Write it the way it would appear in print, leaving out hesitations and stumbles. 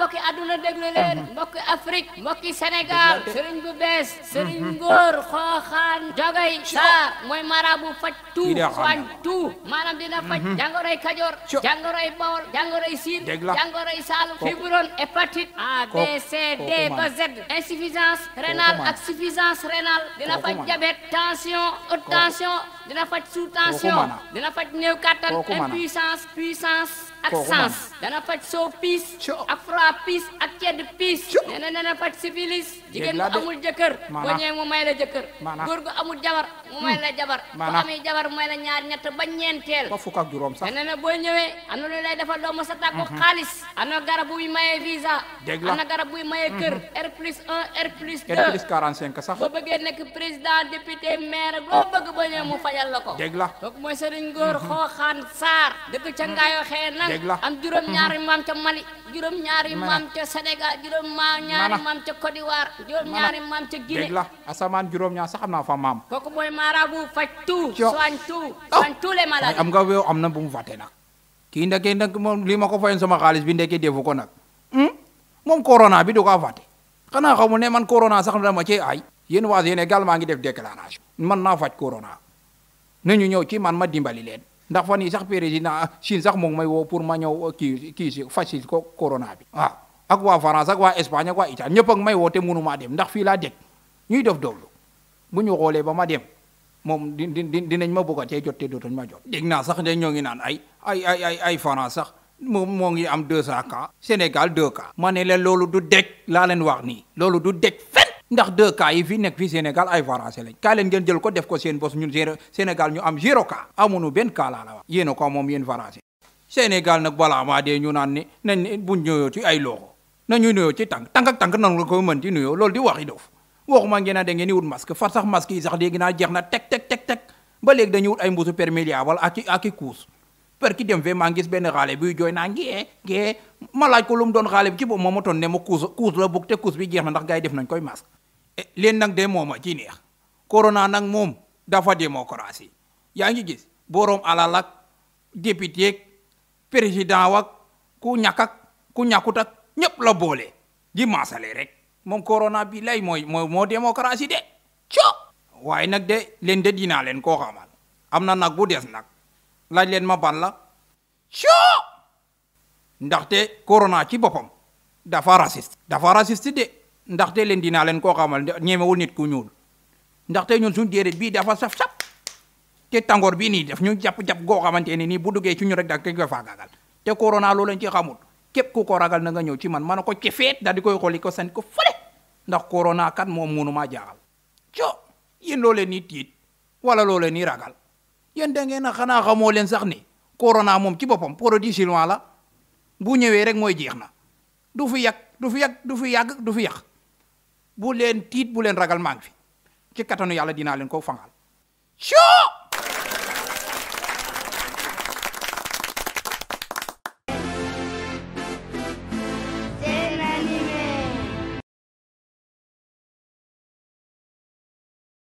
mbokki àdduna déglu leen mbokki Afrique mbokki Sénégal sëriñ bu bees sëriñ Ngor Xooxaan Jogay Saar mooy marabu faj tout soigne tout maanaam dina faj jàngoroy Kajoor jàngoroy Bawol jàngoroy Siin jàngoroy Saalum fibrome hépatite A B C D ba Z insuffisance rénale ak suffisance rénale dina faj diabète tension haute tension dina faj sous tension dina faj néew kattan impuissance puissance ak sens dana faj soo piis ak froid piis ak cedd piis nee na dana faj syphilis jigéen bu amul jëkkër boo ñëwee mu may la jëkkër góor gu amul jabar mu may la jabar bu amee jabar mu may la ñaar ñett ba ñeenteel ba fukk ak juróom sax nee na boo ñëwee am na lu lay defal doo mos a tàggu xaalis am na garab buy maye visa am na garab buy maye kër R+1 R+2 R+45 sax boo bëggee nekk président député maire loo bëgg boo ñëwee mu fajal la ko dégg la kooku mooy Sëriñ Ngor Xooxaan Saar dëkk ca Ngaayoo xëy nag am juróom-ñaari maam ca Mali juróom-ñaari maam ca Sénégal juróom-ñaari maam ca Côte d'Ivoire juróom-ñaari maam ca Guinée dégg la asamaan juróom-ñaar sax am naa fa maam kooku mooy marabu faj tout soigne tous les maladies am nga wew am na bu mu fàtte nag kii ndeke nag moom li ma ko fayoon sama xaalis bi ndeke defu ko nag moom corona bi du ko fàtte xanaa xamu ne man corona sax dama ci ay yéen waa Sénégal maa ngi def déclaration man naa faj corona nañu ñëw ci man ma dimbali leen ndax fan yi sax président Chine sax moom may woo pour ma ñëw kii si faj si ko corona bi waaw ak waa France ak waa Espagne ak waa Italie ñëpp ak may woo te mënumaa dem ndax fii laa dégg ñuy def doolu bu ñu xoolee ba ma dem moom dinañ ma bëgg a cee jot te dootuñ ma jot dégg naa sax de ñoo ngi naan ay France sax moom moo ngi am 200 cas Sénégal 2 cas ma ne leen loolu du dégg laa leen wax nii loolu du dégg fen ndax 2 cas yi fi nekk fi Sénégal ay français lañ kaa leen ngeen jël ko def ko seen bos ñun Sénégal ñu am 0 cas amuñu benn cas laa la wax yéen a ko moom yéen français Sénégal nag balaa maa dee ñu naan ne nañ buñ ñëwoo ci ay loxo nañu nuyoo ci tànk ak tànk nan nga ko mën ci nuyoo loolu di waxi dof waxuma ngeen a da ngeen di wut masque far sax masque yi sax léegi naa jeex na teg ba léegi dañuy wut ay mbuusu perméliable ak i kuus per ki dem fee maa ngi gis benn xaale buy jooy naa ngee ma laaj ko lu mu doon xaale bi ci boobu ma toon ne ma kuus la bugg te kuus bi jeex na ndax gars yi def nañ koy masque leen nag de mooma ci neex corona nag moom dafa démocratie yaa ngi gis boroom alal ak député ak président wak ku ñàkk ak ku ñàkkut ak ñëpp la boole ji maasale rek moom corona bi lay moo démocratie de waaye nag de leen de dinaa leen koo xamal am na nag bu des nag laaj leen ma ban la ndaxte corona ci boppam dafa raciste de ndaxte leen dinaa leen koo xamal ñemewul nit ku ñuul ndaxte ñun suñu déedéet bii dafa saf-saf te tàngoor bii nii def ñu jàpp goo xamante ne nii bu duggee ci ñu rek da koy faagaagal te corona loolu lañ ci xamul képp ku ko ragal na nga ñëw ci man ma ne ko ci feet daal di koy xooli ko seen ko fële ndax corona kat moom mënumaa jaaxal yéen loo leen ni tiit wala loo leen ni ragal yéen da ngeen a xanaa xamoo leen sax ni corona moom ci boppam produit chinois la bu ñëwee rek mooy jeex na du fi yàgg bu leen tiit bu leen ragal maa ngi fi ci kattanu yàlla dinaa leen ko fangal